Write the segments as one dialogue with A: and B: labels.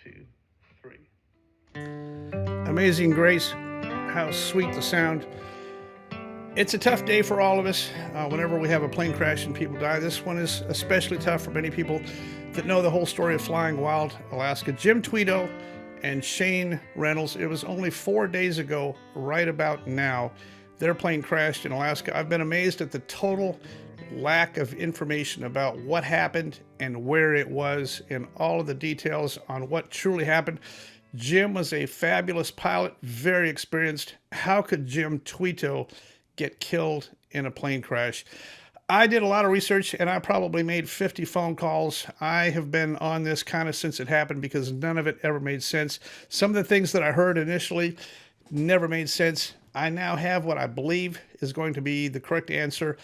A: two, three. Amazing Grace, how sweet the sound. It's a tough day for all of us whenever we have a plane crash and people die. This one is especially tough for many people that know the whole story of Flying Wild Alaska. Jim Tweto and Shane Reynolds, it was only 4 days ago, right about now, their plane crashed in Alaska. I've been amazed at the total lack of information about what happened and where it was and all of the details on what truly happened. Jim was a fabulous pilot, very experienced. How could Jim Tweto get killed in a plane crash? I did a lot of research and I probably made 50 phone calls. I have been on this kind of since it happened because none of it ever made sense. Some of the things that I heard initially never made sense. I now have what I believe is going to be the correct answer.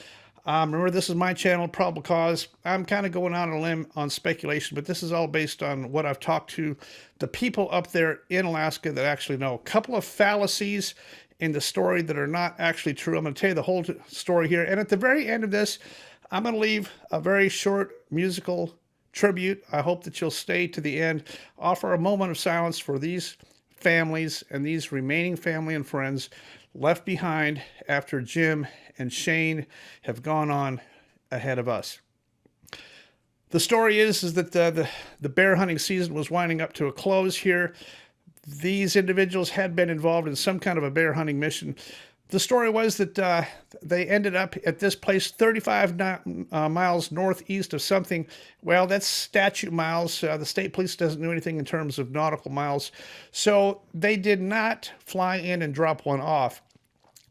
A: Remember, this is my channel, Probable Cause. I'm kind of going out on a limb on speculation, but this is all based on what I've talked to the people up there in Alaska that actually know. A couple of fallacies in the story that are not actually true. I'm going to tell you the whole story here. And at the very end of this, I'm going to leave a very short musical tribute. I hope that you'll stay to the end. Offer a moment of silence for these families and these remaining family and friends left behind after Jim and Shane have gone on ahead of us. The story is that the bear hunting season was winding up to a close here. These individuals had been involved in some kind of a bear hunting mission. The story was that they ended up at this place 35 miles northeast of something. Well, that's statute miles. The state police doesn't do anything in terms of nautical miles. So they did not fly in and drop one off.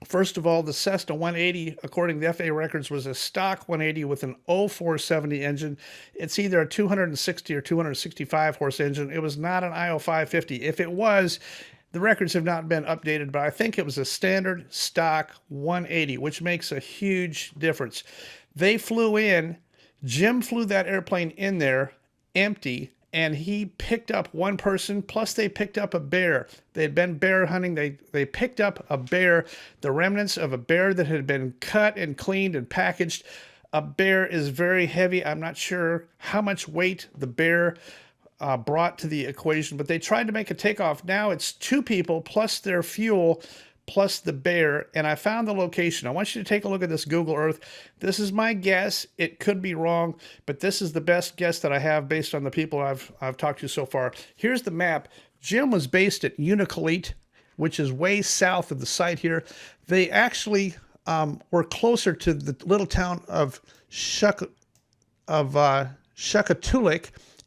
A: First of all, the Cessna 180, according to the FAA records, was a stock 180 with an 0470 engine. It's either a 260 or 265 horse engine. It was not an IO 550. If it was, the records have not been updated, but I think it was a standard stock 180, which makes a huge difference. They flew in. Jim flew that airplane in there empty, and he picked up one person, plus they picked up a bear. They had been bear hunting. They picked up a bear, the remnants of a bear that had been cut and cleaned and packaged. A bear is very heavy. I'm not sure how much weight the bear brought to the equation, but they tried to make a takeoff. Now it's two people plus their fuel plus the bear, and I found the location. I want you to take a look at this Google Earth. This is my guess. It could be wrong, but this is the best guess that I have based on the people I've talked to so far. Here's the map. Jim was based at Unalakleet, which is way south of the site here. They actually were closer to the little town of Shukatulik.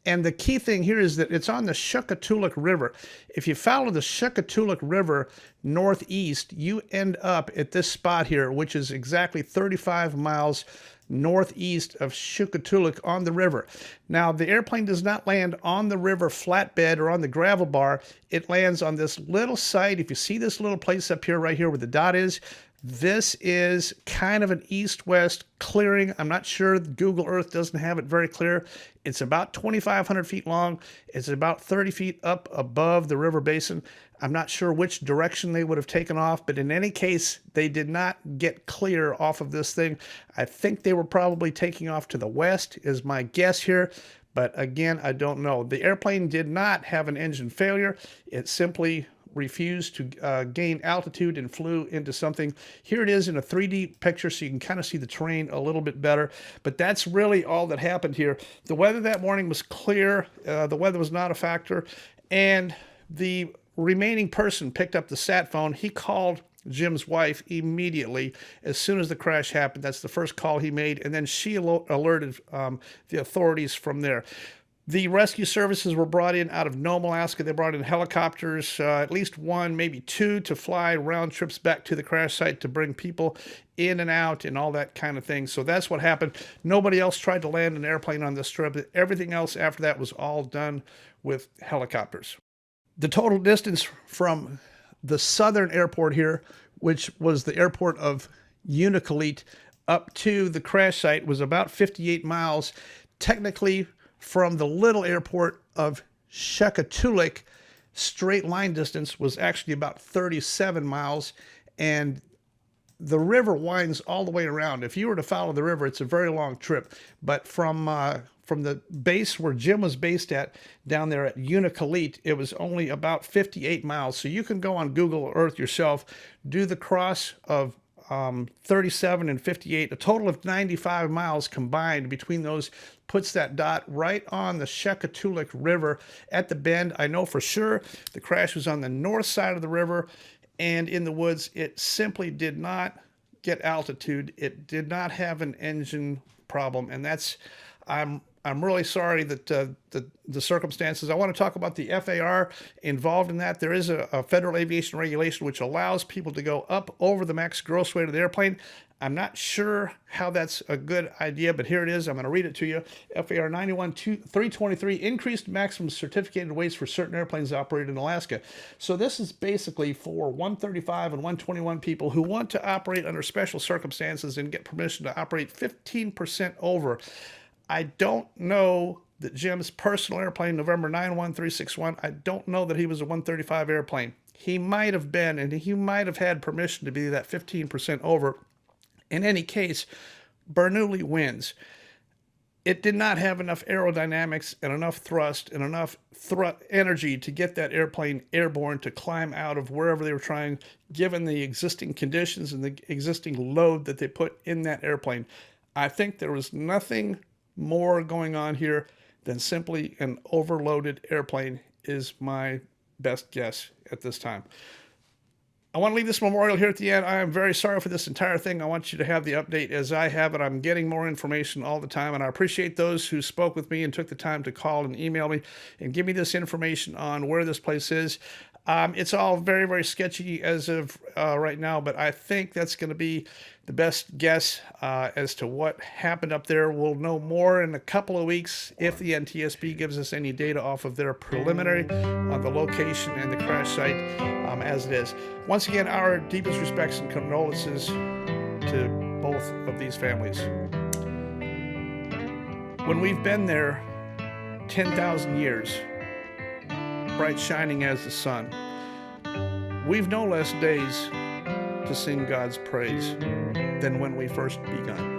A: And the key thing here is that it's on the Shukatulik River. If you follow the Shukatulik River northeast, you end up at this spot here, which is exactly 35 miles northeast of Shukatulik on the river. Now, the airplane does not land on the river flatbed or on the gravel bar. It lands on this little site. If you see this little place up here, right here where the dot is, this is kind of an east-west clearing. I'm not sure. Google Earth doesn't have it very clear. It's about 2,500 feet long. It's about 30 feet up above the river basin. I'm not sure which direction they would have taken off, but in any case, they did not get clear off of this thing. I think they were probably taking off to the west, is my guess here. But again, I don't know. The airplane did not have an engine failure. It simply refused to gain altitude and flew into something. Here it is in a 3D picture so you can kind of see the terrain a little bit better. But that's really all that happened here. The weather that morning was clear. The weather was not a factor. And the remaining person picked up the sat phone. He called Jim's wife immediately as soon as the crash happened. That's the first call he made. And then she alerted the authorities from there. The rescue services were brought in out of Nome, Alaska. They brought in helicopters, at least one, maybe two, to fly round trips back to the crash site to bring people in and out and all that kind of thing. So that's what happened. Nobody else tried to land an airplane on this trip. Everything else after that was all done with helicopters. The total distance from the southern airport here, which was the airport of Unalakleet, up to the crash site was about 58 miles. Technically, from the little airport of Shukatulik, straight line distance was actually about 37 miles, and the river winds all the way around. If you were to follow the river, it's a very long trip. But from from the base where Jim was based at down there at Unalakleet, it was only about 58 miles. So you can go on Google Earth yourself, do the cross of 37 and 58, a total of 95 miles combined between those, puts that dot right on the Shekatulik River at the bend. I know for sure the crash was on the north side of the river and in the woods. It simply did not get altitude. It did not have an engine problem, and that's, I'm really sorry that the circumstances. I want to talk about the FAR involved in that. There is a federal aviation regulation which allows people to go up over the max gross weight of the airplane. I'm not sure how that's a good idea, but here it is. I'm going to read it to you. FAR 91-323, increased maximum certificated weights for certain airplanes operated in Alaska. So this is basically for 135 and 121 people who want to operate under special circumstances and get permission to operate 15% over. I don't know that Jim's personal airplane, November 91361, I don't know that he was a 135 airplane. He might have been, and he might have had permission to be that 15% over. In any case, Bernoulli wins. It did not have enough aerodynamics and enough thrust and enough energy to get that airplane airborne to climb out of wherever they were trying, given the existing conditions and the existing load that they put in that airplane. I think there was nothing more going on here than simply an overloaded airplane is my best guess at this time. I want to leave this memorial here at the end. I am very sorry for this entire thing. I want you to have the update as I have it. I'm getting more information all the time, and I appreciate those who spoke with me and took the time to call and email me and give me this information on where this place is. It's all very, very sketchy as of right now, but I think that's going to be the best guess as to what happened up there. We'll know more in a couple of weeks if the NTSB gives us any data off of their preliminary on the location and the crash site as it is. Once again, our deepest respects and condolences to both of these families. When we've been there 10,000 years, bright shining as the sun, we've no less days to sing God's praise than when we first begun.